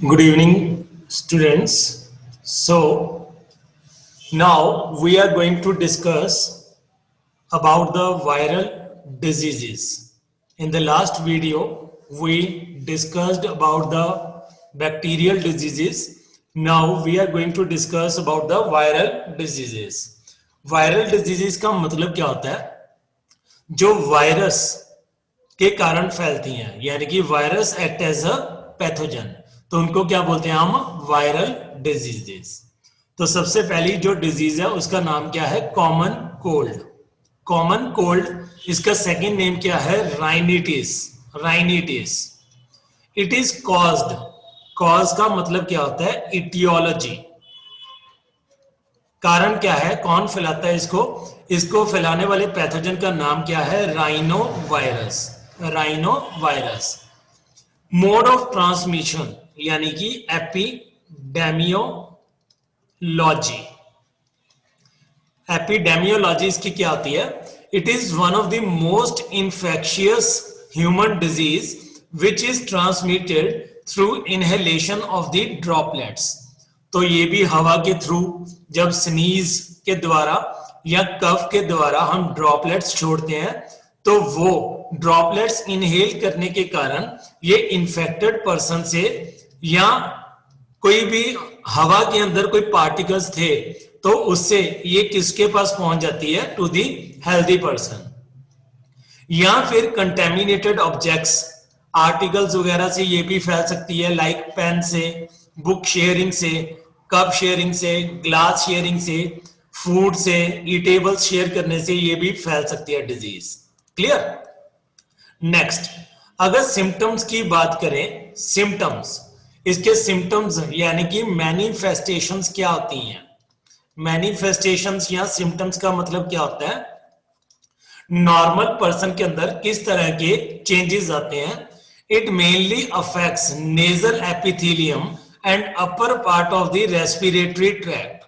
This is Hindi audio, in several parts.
Good evening, students. So, now we are going to discuss about the viral diseases. In the last video, we discussed about the bacterial diseases. Now we are going to discuss about the viral diseases. Viral diseases का मतलब क्या होता है? जो वायरस के कारण फैलती हैं, यानी कि virus act as a pathogen, तो उनको क्या बोलते हैं हम? Viral diseases. तो सबसे पहली जो डिजीज है उसका नाम क्या है? Common cold. कॉमन कोल्ड, इसका सेकंड नेम क्या है? Rhinitis. Rhinitis it is caused, cause का मतलब क्या होता है? इटियोलॉजी। कारण क्या है? कौन फैलाता है इसको? इसको फैलाने वाले पैथोजन का नाम क्या है? Rhino virus. Rhino virus. Mode of transmission यानी कि एपिडेमियोलॉजी। एपिडेमियोलॉजी इसकी क्या होती है? It is one of the most infectious human disease which is transmitted through inhalation of the droplets. तो ये भी हवा के थ्रू, जब स्नीज के द्वारा या कफ के द्वारा हम ड्रॉपलेट्स छोड़ते हैं, तो वो ड्रॉपलेट्स इनहेल करने के कारण ये इन्फेक्टेड पर्सन से, या कोई भी हवा के अंदर कोई पार्टिकल्स थे तो उससे ये किसके पास पहुंच जाती है? To the healthy person. या फिर कंटेमिनेटेड ऑब्जेक्ट्स, आर्टिकल्स वगैरह से ये भी फैल सकती है, लाइक पेन से, बुक शेयरिंग से, कप शेयरिंग से, ग्लास शेयरिंग से, फूड से, ईटेबल्स शेयर करने से ये भी फैल सकती है डिजीज। क्लियर? नेक्स्ट, अगर सिम्टम्स की बात करें, सिम्टम्स, इसके सिम्टम्स यानी कि मैनिफेस्टेशंस क्या होती हैं? मैनिफेस्टेशंस या सिम्टम्स का मतलब क्या होता है? नॉर्मल पर्सन के अंदर किस तरह के चेंजेस आते हैं? It mainly affects nasal epithelium and upper part of the respiratory tract.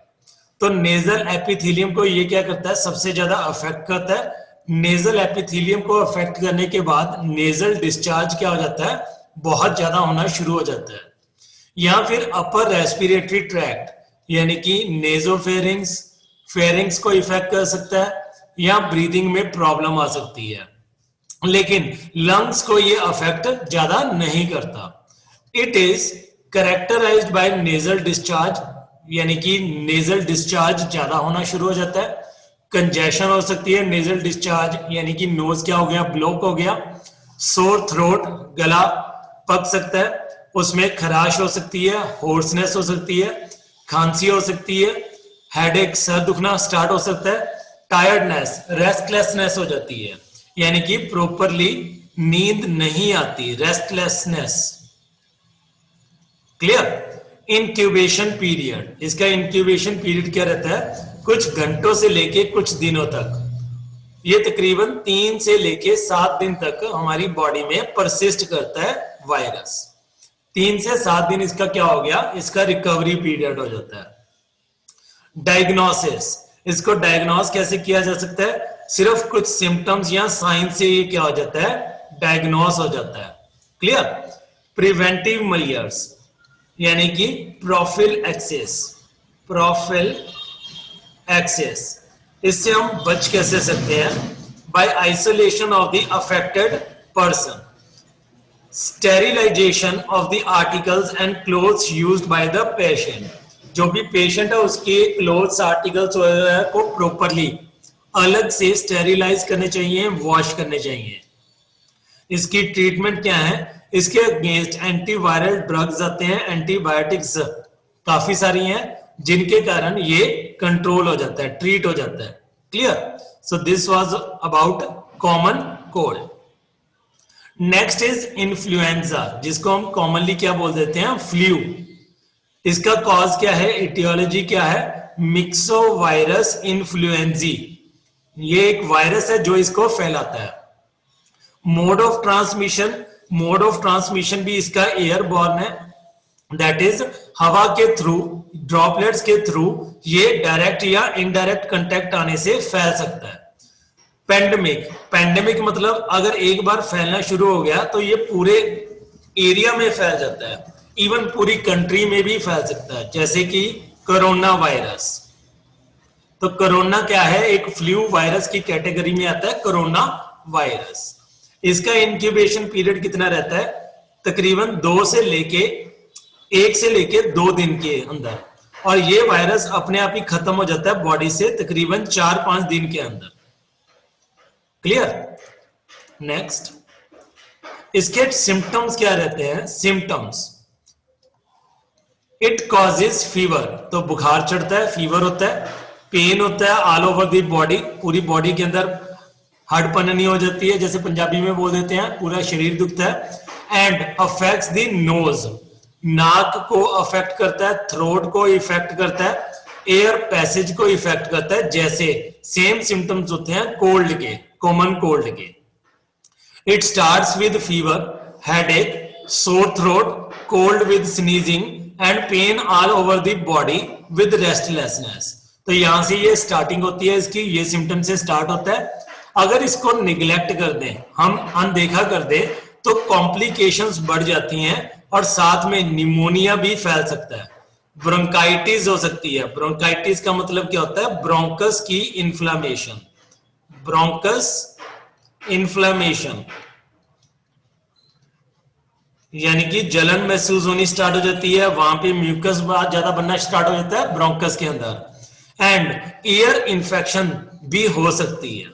तो नेजल एपिथेलियम को ये क्या करता है? सबसे ज्यादा अफेक्ट करता है। नेजल एपिथेलियम को अफेक्ट करने के बाद नेजल डिस्चार्ज क्या हो जाता है? बहुत ज्यादा होना शुरू हो जाता है। या फिर अपर रेस्पिरेटरी ट्रैक्ट यानी कि नेजोफेरिंग्स, फेरिंग्स को इफेक्ट कर सकता है, या ब्रीदिंग में प्रॉब्लम आ सकती है, लेकिन लंग्स को ये अफेक्ट ज्यादा नहीं करता। It is characterised by nasal discharge, यानी कि नेजल डिस्चार्ज ज्यादा होना शुरू हो जाता है। कंजेशन हो सकती है नेजल डिस्चार्ज, यानी कि नोज क्या हो गया? ब्लॉक हो गया। सोर थ्रोट, गला पक सकता है, उसमें खराश हो सकती है, होर्सनेस हो सकती है, खांसी हो सकती है, हेडेक, सर दुखना स्टार्ट हो सकता है, टायर्डनेस, रेस्टलेसनेस हो जाती है, यानी कि प्रॉपरली नींद नहीं आती, रेस्टलेसनेस। क्लियर? इंक्यूबेशन पीरियड, इसका इंक्यूबेशन पीरियड क्या रहता है? कुछ घंटों से लेके कुछ दिनों तक। ये तकरीबन 3 से लेके 7 दिन तक हमारी बॉडी में परसिस्ट करता है वायरस। 3 से 7 दिन इसका क्या हो गया? इसका रिकवरी पीरियड हो जाता है। डायग्नोसिस, इसको डायग्नोस कैसे किया जा सकता है? सिर्फ कुछ सिम्टम्स या साइन से ये क्या हो जाता है? डायग्नोस हो जाता है। क्लियर? प्रिवेंटिव मेजर्स यानी कि प्रोफिल एक्सेस, प्रोफिल एक्सेस, इससे हम बच कैसे सकते हैं? By isolation of the affected person, sterilisation of the articles and clothes used by the patient. जो भी पेशेंट है उसके क्लोथ्स, आर्टिकल्स वगैरह को प्रॉपरली अलग से स्टेरिलाइज करने चाहिए, वॉश करने चाहिए। इसकी ट्रीटमेंट क्या है? इसके अगेंस्ट एंटीवायरल ड्रग्स आते हैं, एंटीबायोटिक्स काफी सारी हैं, जिनके कारण ये कंट्रोल हो जाता है, ट्रीट हो जाता है। Clear? So this was about common cold. Next is influenza, जिसको हम कॉमनली क्या बोल देते हैं? फ्लू। इसका कॉज क्या है? इटियोलॉजी क्या है? मिक्सोवायरस इन्फ्लुएंजी। ये एक वायरस है जो इसको फैलाता है। Mode of transmission, mode of transmission भी इसका एयरबॉर्न है, दैट इज हवा के थ्रू, ड्रॉपलेट्स के थ्रू ये डायरेक्ट या इनडायरेक्ट कांटेक्ट आने से फैल सकता है। पेंडेमिक, पेंडेमिक मतलब अगर एक बार फैलना शुरू हो गया तो ये पूरे एरिया में फैल जाता है। इवन पूरी कंट्री में भी फैल सकता है, जैसे कि कोरोना वायरस। तो कोरोना क्या है, एक फ्लू वायरस की कैटेगरी में आता है कोरोना वायरस। इसका इंक्यूबेशन पीरियड कितना रहता है, तकरीबन 1 से लेके 2 दिन के अंदर, और ये वायरस अपने आप ही खत्म हो जाता है बॉडी से तकरीबन 4-5 दिन के अंदर। क्लियर? नेक्स्ट, इसके सिम्टम्स क्या रहते हैं? सिम्टम्स, इट कॉजेज फीवर, तो बुखार चढ़ता है, फीवर होता है, पेन होता है ऑल ओवर दी बॉडी, पूरी बॉडी के अंदर हड़पननी हो जाती है, जैसे पंजाबी में बोल देते हैं, पूरा शरीर दुखता है। एंड अफेक्ट्स द नोज, नाक को अफेक्ट करता है, थ्रोट को इफेक्ट करता है, एयर पैसेज को इफेक्ट करता है, जैसे सेम सिम्टम्स होते हैं कोल्ड के, कॉमन कोल्ड के। It starts with fever, headache, sore throat, cold with sneezing and pain all over the body with restlessness. तो यहां से ये स्टार्टिंग होती है इसकी, ये सिम्टम से स्टार्ट होता है। अगर इसको निग्लेक्ट कर दें, हम अनदेखा कर दें, तो कॉम्प्लिकेशंस बढ़ जाती हैं और साथ में निमोनिया भी फैल सकता है, ब्रोंकाइटिस हो सकती है। ब्रोंकाइटिस का मतलब क्या होता है? ब्रोंकस की इन्फ्लामेशन, ब्रोंकस इन्फ्लामेशन, यानी कि जलन महसूस होनी स्टार्ट हो जाती है, वहां पे म्यूकस ज्यादा बनना स्टार्ट हो जाता है ब्रोंकस के अंदर, एंड ईयर इंफेक्शन भी हो सकती है।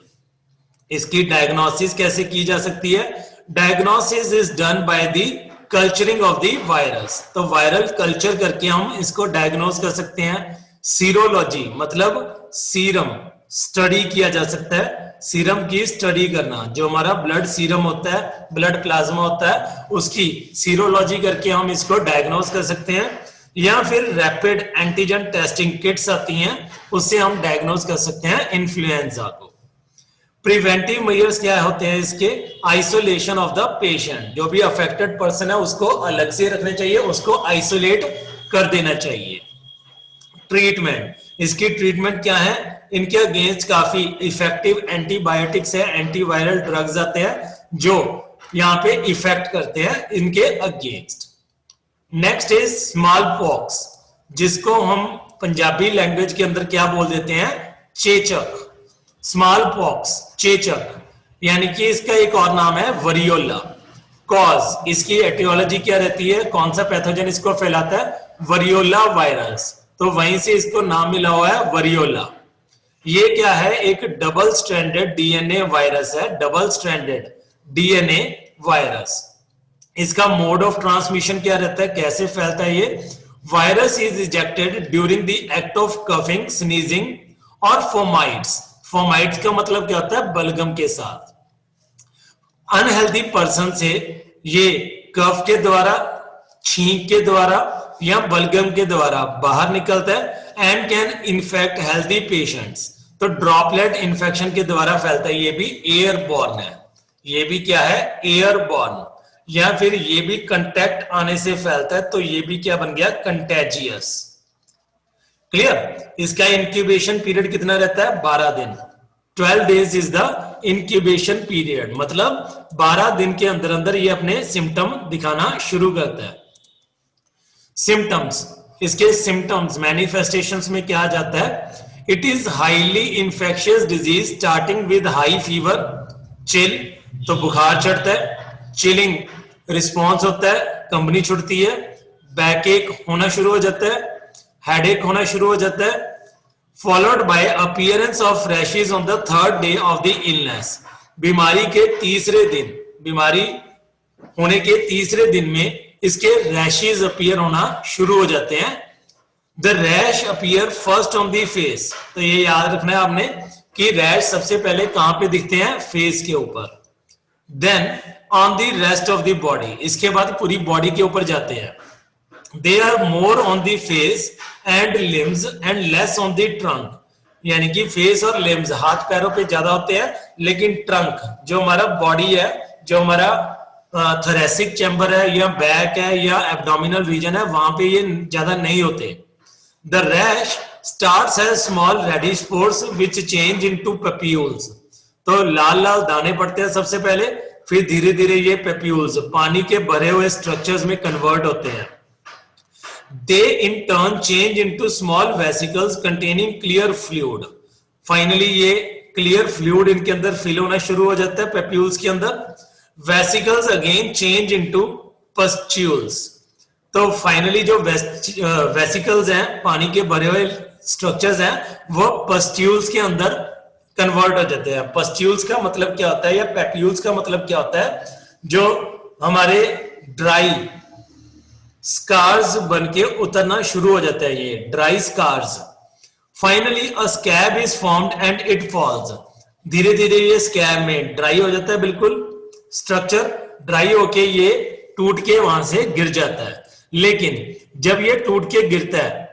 इसकी डायग्नोसिस कैसे की जा सकती है? Diagnosis is done by the culturing of the virus, तो वायरल कल्चर करके हम इसको डायग्नोस कर सकते हैं। सीरोलॉजी मतलब सीरम स्टडी किया जा सकता है, सीरम की स्टडी करना, जो हमारा ब्लड सीरम होता है, ब्लड प्लाज्मा होता है, उसकी सीरोलॉजी करके हम इसको डायग्नोस कर सकते हैं। या फिर रैपिड एंटीजन टेस्टिंग किट्स आती हैं, उससे हम डायग्नोस कर सकते हैं इन्फ्लुएंजा को। प्रिवेंटिव मेजर्स क्या होते हैं इसके? आइसोलेशन ऑफ द पेशेंट, जो भी अफेक्टेड पर्सन है उसको अलग से रखना चाहिए, उसको आइसोलेट कर देना चाहिए। ट्रीटमेंट, इसकी ट्रीटमेंट क्या है? इनके अगेंस्ट काफी इफेक्टिव एंटीबायोटिक्स है, एंटीवायरल ड्रग्स आते हैं जो यहाँ पे इफेक्ट करते हैं इनके against. Next is small pox, जिसको हम पंजाबी लैंग्वेज के अंदर क्या बोल देते हैं? चेचक। स्मॉल पॉक्स, चेचक, यानी कि इसका एक और नाम है वरियोला। कॉज, इसकी एटियोलॉजी क्या रहती है? कौन सा पैथोजन इसको फैलाता है? वरियोला वायरस, तो वहीं से इसको नाम मिला हुआ है वरियोला। ये क्या है? एक डबल स्ट्रैंडेड डीएनए वायरस है, डबल स्ट्रैंडेड डीएनए वायरस। इसका मोड ऑफ ट्रांसमिशन क्या रहता है, कैसे फैलता है ये? Virus is ejected during the act of coughing, sneezing और फोमाइट्स। फोमाइट्स का मतलब क्या होता है? बलगम के साथ। अनहेल्दी पर्सन से ये कफ के द्वारा, छींक के द्वारा या बलगम के द्वारा बाहर निकलता है and can infect healthy patients. तो ड्रॉपलेट इन्फेक्शन के द्वारा फैलता है, ये भी एयरबॉर्न है। ये भी क्या है? एयरबॉर्न। या फिर ये भी कंटैक्ट आने से फैलता है, तो ये भी क्या बन गया? कंटेजियस। क्लियर? इसका इंक्यूबेशन पीरियड कितना रहता है? 12 दिन। 12 days is the incubation period, मतलब 12 दिन के अंदर अंदर ये अपने सिम्टम दिखाना शुरू करता है। सिम्टम्स, इसके सिम्टम्स मैनिफेस्टेशंस में क्या आ जाता है? It is highly infectious disease starting with high fever, chill, तो बुखार चढ़ता है, चिलिंग रिस्पॉन्स होता है, कंबनी छुटती है, बैक एक होना शुरू हो जाता है, हेडेक होना शुरू हो जाता है, followed by appearance of rashes on the 3rd day of the illness. बीमारी के तीसरे दिन, बीमारी होने के तीसरे दिन में इसके रैशेस अपीयर होना शुरू हो जाते हैं। The rash appear first on the face, तो ये याद रखना है आपने कि रैश सबसे पहले कहां पे दिखते हैं? फेस के ऊपर। Then on the rest of the body, इसके बाद पूरी बॉडी के ऊपर जाते हैं। They are more on the face and limbs and less on the trunk, यानी कि फेस और लिम्स, हाथ पैरों पे ज्यादा होते हैं, लेकिन ट्रंक जो हमारा बॉडी है, जो हमारा थोरेसिक चैम्बर है या बैक है या एब्डोमिनल रीजन है, वहां पे ये ज्यादा नहीं होते। The rash starts as small reddish spots which change into papules, तो लाल लाल दाने पड़ते हैं सबसे पहले, फिर धीरे धीरे ये पेप्यूल्स पानी के भरे हुए स्ट्रक्चर्स में कन्वर्ट होते हैं। they in turn change into small vesicles containing clear fluid. Finally ये clear fluid इनके अंदर fill होना शुरू हो जाता है papules के अंदर. Vesicles again change into pustules. तो फाइनली जो वेसिकल्स हैं, पानी के भरे हुए स्ट्रक्चर्स हैं, वो पस्ट्यूल्स के अंदर कन्वर्ट हो जाते हैं. पस्ट्यूल्स का मतलब क्या होता है या पेप्यूल्स का मतलब क्या होता है? जो हमारे ड्राई स्कार्स बनके उतरना शुरू हो जाता है, ये dry scars. Finally a scab is formed and it falls. धीरे धीरे ये स्कैब में ड्राई हो जाता है, बिल्कुल स्ट्रक्चर ड्राई होके ये टूट के वहां से गिर जाता है. लेकिन जब ये टूट के गिरता है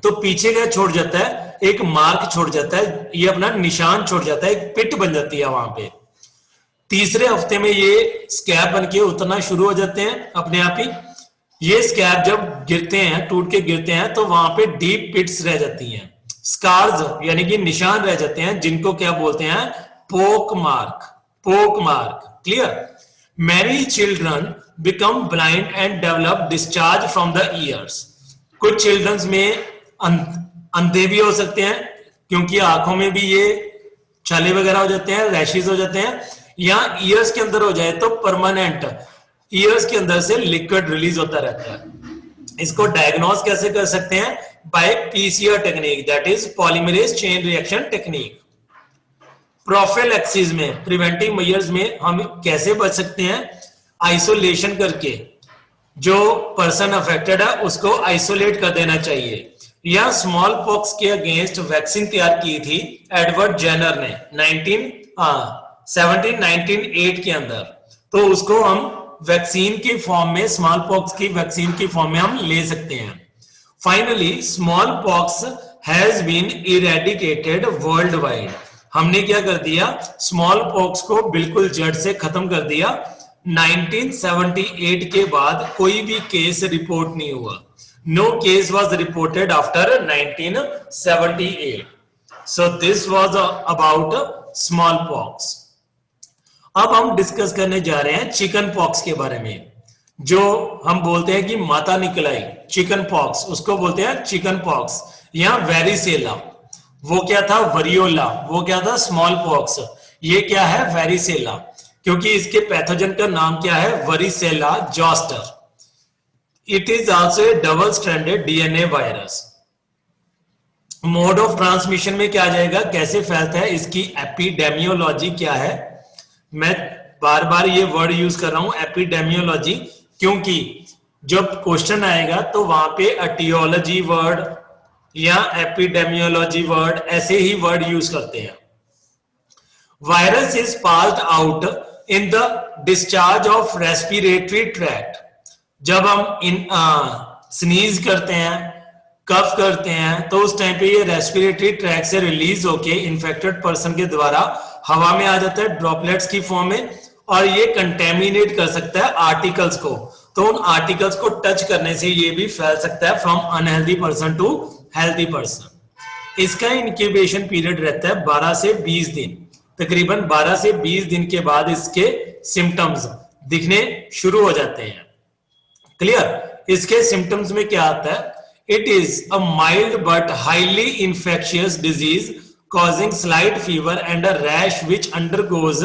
तो पीछे क्या छोड़ जाता है? एक मार्क छोड़ जाता है, ये अपना निशान छोड़ जाता है, एक पिट बन जाती है वहां पे. तीसरे हफ्ते में ये स्कैब बनके उतरना शुरू हो जाते हैं अपने आप ही. ये स्कैब जब गिरते हैं, टूट के गिरते हैं, तो वहां पे डीप पिट्स रह जाती हैं, स्कार्स यानी कि निशान रह जाते हैं, जिनको क्या बोलते हैं? पोक मार्क. पोक mark. Clear? Many children become blind and develop discharge from the ears. कुछ चिल्ड्रंस में अंधे भी हो सकते हैं क्योंकि आंखों में भी ये छाले वगैरह हो जाते हैं, रैशेस हो जाते हैं. या ईयर्स के अंदर हो जाए तो परमानेंट ईयर्स के अंदर से लिक्विड रिलीज होता रहता है. इसको डायग्नोज कैसे कर सकते हैं? By PCR technique, that is polymerase chain reaction technique. Prophylaxis में, प्रिवेंटिव मेजर्स में हम कैसे बच सकते हैं? आइसोलेशन करके. जो पर्सन अफेक्टेड है उसको आइसोलेट कर देना चाहिए. या स्मॉल पॉक्स के अगेंस्ट वैक्सीन तैयार की थी एडवर्ड जेनर ने 1908 के अंदर. तो उसको हम वैक्सीन की फॉर्म में, स्मॉल पॉक्स की वैक्सीन की फॉर्म में हम ले सकते हैं. Finally smallpox has been eradicated worldwide. हमने क्या कर दिया? स्मॉल पॉक्स को बिल्कुल जड़ से खत्म कर दिया. 1978 के बाद कोई भी केस रिपोर्ट नहीं हुआ. No case was reported after 1978. So this was about smallpox. अब हम डिस्कस करने जा रहे हैं चिकन पॉक्स के बारे में. जो हम बोलते हैं कि माता निकल आई, चिकन पॉक्स, उसको बोलते हैं चिकन पॉक्स या वेरिसेला. वो क्या था? वरियोला. वो क्या था? Small pox. ये क्या है? वेरिसेला. क्योंकि इसके पैथोजन का नाम क्या है? Varicella zoster. It is also a double stranded DNA virus. Mode of transmission में क्या आ जाएगा? कैसे फैलता है? इसकी एपिडेमियोलॉजी क्या है? मैं बार बार ये वर्ड यूज कर रहा हूं, एपिडेमियोलॉजी, क्योंकि जब क्वेश्चन आएगा तो वहां पे एटियोलॉजी वर्ड या एपिडेमियोलॉजी वर्ड, ऐसे ही वर्ड यूज करते हैं. Virus is passed out in the discharge of respiratory tract. जब हम स्नीज करते हैं, कफ करते हैं, तो उस टाइम पे ये रेस्पिरेटरी ट्रैक्ट से रिलीज होके इन्फेक्टेड पर्सन के द्वारा हवा में आ जाता है ड्रॉपलेट्स की फॉर्म में, और ये कंटेमिनेट कर सकता है आर्टिकल्स को. तो उन आर्टिकल्स को टच करने से ये भी फैल सकता है from unhealthy person to healthy person. इसका इंक्यूबेशन पीरियड रहता है 12 से 20 दिन. तकरीबन 12 से 20 दिन के बाद इसके सिम्टम्स दिखने शुरू हो जाते हैं. क्लियर? इसके सिम्टम्स में क्या आता है? It is a mild but highly infectious disease causing slight fever and a rash which undergoes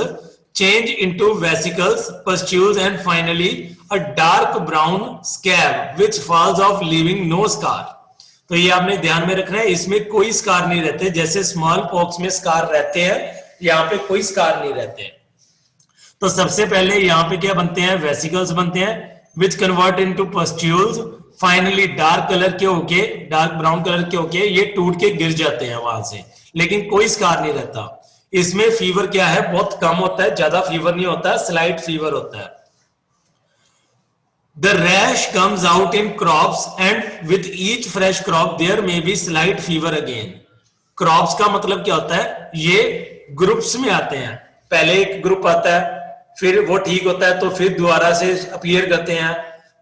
change into vesicles, pustules and finally a dark brown scab which falls off leaving no scar. तो ये आपने ध्यान में रखना है, इसमें कोई स्कार नहीं रहते. जैसे स्मॉल पॉक्स में स्कार रहते हैं, यहाँ पे कोई स्कार नहीं रहते. तो सबसे पहले यहाँ पे क्या बनते हैं? वेसिकल्स बनते हैं which convert into pustules. Finally dark colour के होके, डार्क ब्राउन कलर के होके ये टूट के गिर जाते हैं वहां से, लेकिन कोई स्कार नहीं रहता. इसमें फीवर क्या है? बहुत कम होता है, ज्यादा फीवर नहीं होता, स्लाइट फीवर होता है. The rash comes out in crops and with each fresh crop there may be slight fever again. Crops का मतलब क्या होता है? ये ग्रुप्स में आते हैं. पहले एक ग्रुप आता है, फिर वो ठीक होता है, तो फिर दोबारा से अपीयर करते हैं.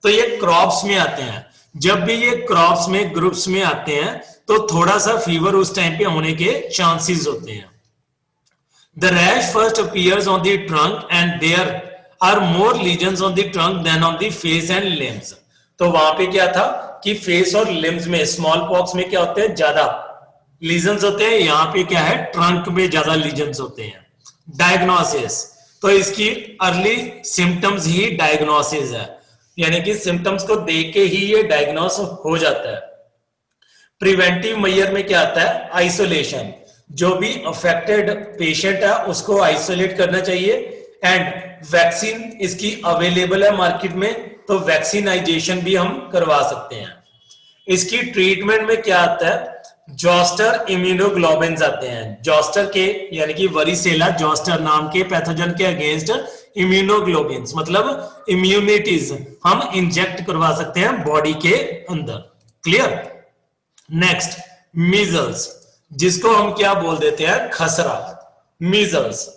तो ये क्रॉप्स में आते हैं. जब भी ये क्रॉप्स में, ग्रुप्स में आते हैं, तो थोड़ा सा फीवर उस टाइम पे होने के चांसेस होते हैं. The rash first appears on the trunk and there are more lesions on the trunk than on the face and limbs. तो वहां पे क्या था कि फेस और लिम्स में स्मॉल पॉक्स में क्या होते हैं, ज्यादा लीजन्स होते हैं, यहाँ पे क्या है, ट्रंक में ज्यादा लीजन्स होते हैं। डायग्नोसिस, तो इसकी अर्ली सिम्टम्स ही डायग्नोसिस है, यानी कि सिम्टम्स को देख के ही ये डायग्नोस हो जाता है। प्रिवेंटिव मेजर में क्या आता है, आइसोलेशन, जो भी अफेक्टेड पेशेंट है उसको आइसोलेट करना चाहिए। एंड वैक्सीन इसकी अवेलेबल है मार्केट में, तो वैक्सीनाइजेशन भी हम करवा सकते हैं। इसकी ट्रीटमेंट में क्या आता है, जोस्टर इम्यूनोग्लोबिन्स आते हैं, जोस्टर के यानी कि वरीसेला जोस्टर नाम के पैथोजन के अगेंस्ट इम्यूनोग्लोबिन्स मतलब इम्यूनिटीज हम इंजेक्ट करवा सकते हैं बॉडी के अंदर। क्लियर। नेक्स्ट, मीजल्स, जिसको हम क्या बोल देते हैं, खसरा, measles.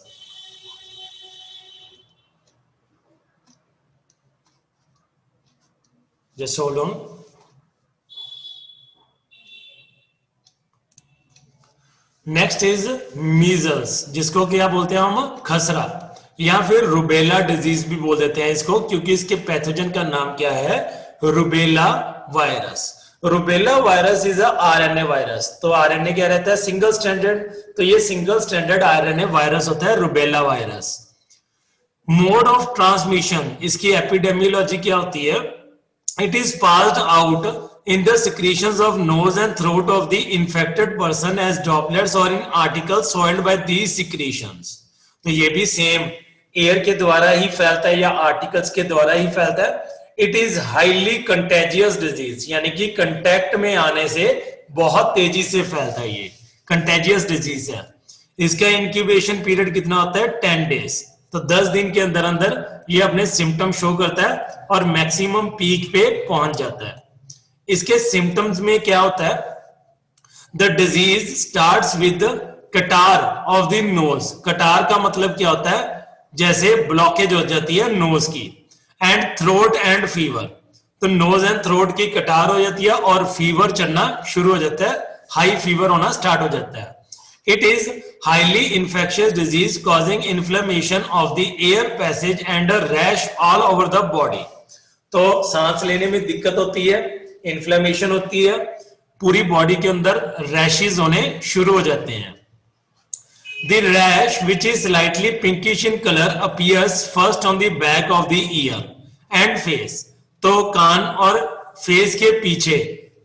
Just hold on. Next is measles, जिसको क्या बोलते हैं हम, खसरा, या फिर रुबेला डिजीज भी बोल देते हैं इसको, क्योंकि इसके पैथोजन का नाम क्या है, rubella virus. Rubella virus is RNA virus. तो आरएनए क्या रहता है, सिंगल स्टैंडर्ड, तो ये सिंगल स्टैंडर्ड आरएनए वायरस होता है rubella virus. Mode of transmission, इसकी एपिडेमियोलॉजी क्या होती है, it is passed out in the secretions of nose and throat of the infected person as droplets or in articles soiled by these secretions। तो ये भी सेम एयर के द्वारा ही फैलता है या आर्टिकल्स के द्वारा ही फैलता है। It is highly contagious disease, यानी कि कंटेक्ट में आने से बहुत तेजी से फैलता है, ये कंटेजियस डिजीज है। इसका इंक्यूबेशन पीरियड कितना होता है, 10 डेज। तो 10 दिन के अंदर अंदर ये अपने सिम्टम शो करता है और मैक्सिमम पीक पे पहुंच जाता है। इसके सिम्टम्स में क्या होता है, द डिजीज स्टार्ट्स विद कटार ऑफ द नोज। कटार का मतलब क्या होता है, जैसे ब्लॉकेज हो जाती है नोज की। एंड थ्रोट एंड फीवर, तो नोज एंड थ्रोट की कटार हो जाती है और फीवर चढ़ना शुरू हो जाता है, हाई फीवर होना स्टार्ट हो जाता है। It is highly infectious disease causing inflammation of the air passage and a rash all over the body. तो सांस लेने में दिक्कत होती है, इन्फ्लेमेशन होती है, पूरी बॉडी के अंदर रैशेस होने शुरू हो जाते हैं। The rash which is slightly pinkish in colour appears first on the back of the ear and face. तो कान और फेस के पीछे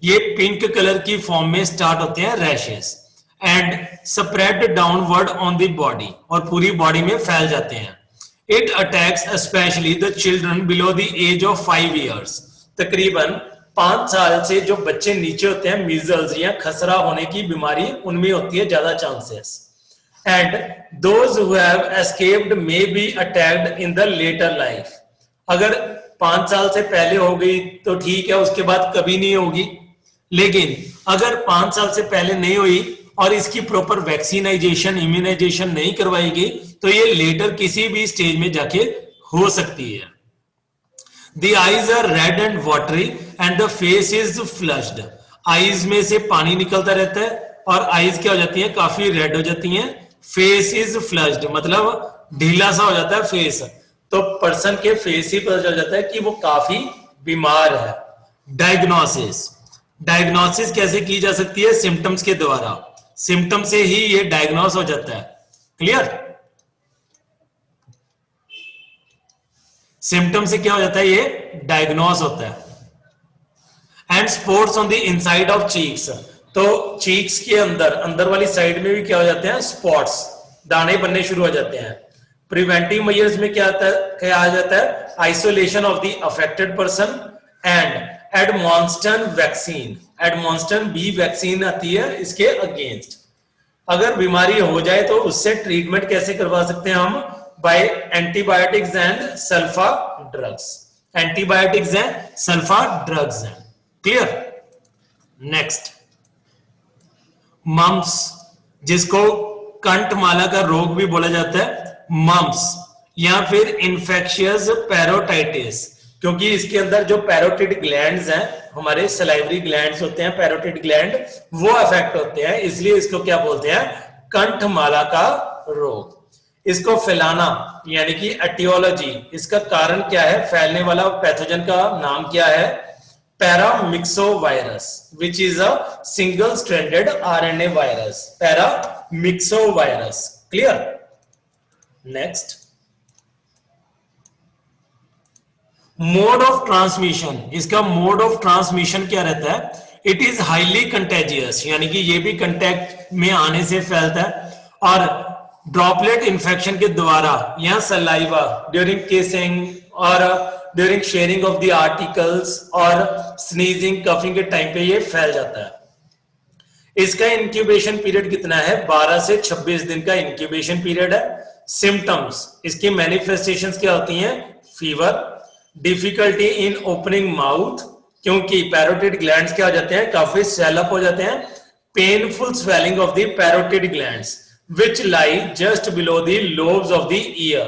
ये पिंक कलर की फॉर्म में स्टार्ट होते हैं rashes, and spread downward on the body, और पूरी बॉडी में फैल जाते हैं। It attacks specially the children below the age of 5 years। तकरीबन 5 साल से जो बच्चे नीचे होते हैं, मीजल्स या खसरा होने की बीमारी उनमें होती है ज्यादा chances. And those who have escaped may be attacked in the later life. अगर 5 साल से पहले हो गई तो ठीक है, उसके बाद कभी नहीं होगी, लेकिन अगर 5 साल से पहले नहीं हुई और इसकी प्रॉपर वैक्सीनाइजेशन इम्यूनाइजेशन नहीं करवाई गई तो ये लेटर किसी भी स्टेज में जाके हो सकती है। The eyes are red and watery and the face is flushed। Eyes में से पानी निकलता रहता है और आईज क्या हो जाती है, काफी रेड हो जाती हैं। फेस इज फ्लश्ड मतलब ढीला सा हो जाता है फेस, तो पर्सन के फेस ही पता चल जाता है कि वो काफी बीमार है। डायग्नोसिस, डायग्नोसिस कैसे की जा सकती है, सिम्टम्स के द्वारा, सिम्टम से ही ये डायग्नोस हो जाता है। क्लियर। सिम्टम से क्या हो जाता है, ये डायग्नोस होता है। And spots on the inside of cheeks, तो चीक्स के अंदर अंदर वाली साइड में भी क्या हो जाते हैं, स्पॉट्स, दाने बनने शुरू हो जाते हैं। प्रिवेंटिव मेजर्स में क्या आता है, क्या आ जाता है, isolation of the affected person and Edmonston vaccine. Edmonston B vaccine आती है इसके अगेंस्ट। अगर बीमारी हो जाए तो उससे ट्रीटमेंट कैसे करवा सकते हैं हम, by antibiotics and sulfa drugs। antibiotics and sulfa drugs हैं। clear। next, mumps, जिसको कंठमाला का रोग भी बोला जाता है, mumps या फिर infectious parotitis, क्योंकि इसके अंदर जो पैरोटिड ग्लैंड्स हैं, हमारे सलाइवरी ग्लैंड्स होते हैं, पैरोटिड ग्लैंड, वो अफेक्ट होते हैं, इसलिए इसको क्या बोलते हैं, कंठमाला का रोग। इसको फैलाना यानी कि एटियोलॉजी, इसका कारण क्या है, फैलने वाला पैथोजन का नाम क्या है, paramyxovirus, which is a single stranded RNA virus. Paramyxovirus. Clear? Next, mode of transmission. इसका मोड ऑफ ट्रांसमिशन क्या रहता है? इट इज हाईली कंटेजियस, यानी कि ये भी कंटेक्ट में आने से फैलता है और ड्रॉपलेट इंफेक्शन के द्वारा या सलाइवा ड्यूरिंग किसिंग और during sharing of the articles और स्नीजिंग कफिंग के टाइम पे ये फैल जाता है. इसका इंक्यूबेशन पीरियड कितना है? 12 से 26 दिन का इंक्यूबेशन पीरियड है. सिम्टम्स, इसकी मैनिफेस्टेशंस क्या होती हैं? Fever, difficulty in opening mouth, क्योंकि पैरोटिड ग्लैंड्स क्या हो जाते हैं? काफी स्वेल अप हो जाते हैं. Painful swelling of the parotid glands which lie just below the lobes of the year.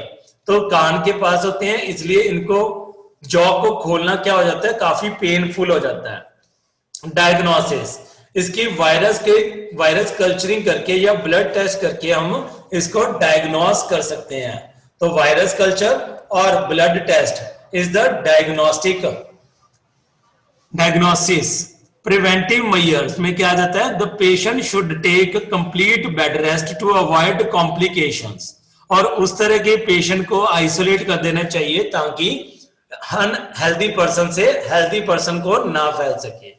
तो कान के पास होते हैं, इसलिए इनको जॉ को खोलना क्या हो जाता है? काफी पेनफुल हो जाता है. डायग्नोसिस, इसकी वायरस कल्चरिंग करके या ब्लड टेस्ट करके हम इसको डायग्नोस कर सकते हैं. तो वायरस कल्चर और blood test is the diagnosis. Preventive measures में क्या आ जाता है? The patient should take complete bed rest to avoid complications. और उस तरह के पेशेंट को आइसोलेट कर देना चाहिए ताकि अनहेल्दी पर्सन से हेल्दी पर्सन को ना फैल सके.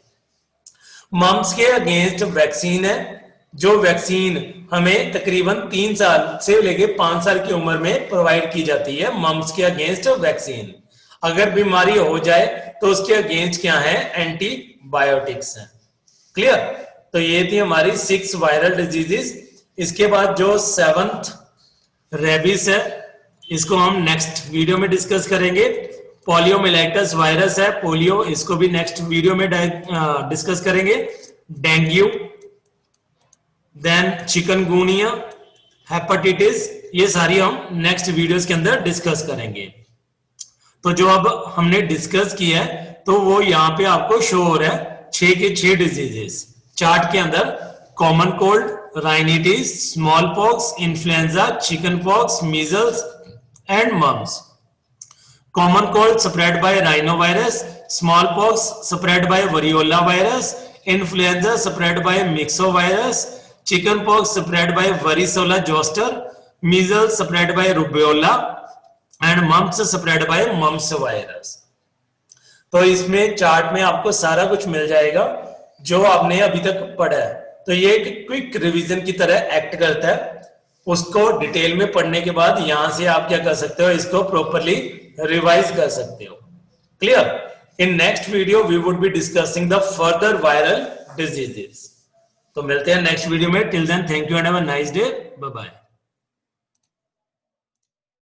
मम्स के अगेंस्ट वैक्सीन है, जो वैक्सीन हमें तकरीबन 3 साल से लेके 5 साल की उम्र में प्रोवाइड की जाती है. मम्स के अगेंस्ट वैक्सीन. अगर बीमारी हो जाए तो उसके अगेंस्ट क्या है? एंटीबायोटिक्स हैं. क्लियर? तो ये थी हमारी 6 वायरल डिजीजेस. इसके बाद जो 7th रेबीज है, इसको हम नेक्स्ट वीडियो में डिस्कस करेंगे. पोलियोमिलाइटिस वायरस है, पोलियो, इसको भी नेक्स्ट वीडियो में डिस्कस करेंगे. डेंगू, देन चिकनगुनिया, हेपेटाइटिस, ये सारी हम नेक्स्ट वीडियोस के अंदर डिस्कस करेंगे. तो जो अब हमने डिस्कस किया है तो वो यहाँ पे आपको शो हो रहा है 6 के 6 डिजीजेस चार्ट के अंदर. Common cold, rhinitis, small pox, influenza, chicken pox, measles and mumps. Common cold spread by rhinovirus, small pox spread by variola virus, influenza spread by myxovirus, chicken pox spread by varicella zoster, measles spread by rubeola and mumps spread by mumps virus. तो इसमें चार्ट में आपको सारा कुछ मिल जाएगा जो आपने अभी तक पढ़ा है. तो ये एक क्विक रिवीजन की तरह एक्ट करता है. उसको डिटेल में पढ़ने के बाद यहां से आप क्या कर सकते हो? इसको प्रॉपरली रिवाइज कर सकते हो. Clear? In next video we would be discussing the further viral diseases. तो मिलते हैं नेक्स्ट वीडियो में. Till then thank you and have a nice day. Bye bye.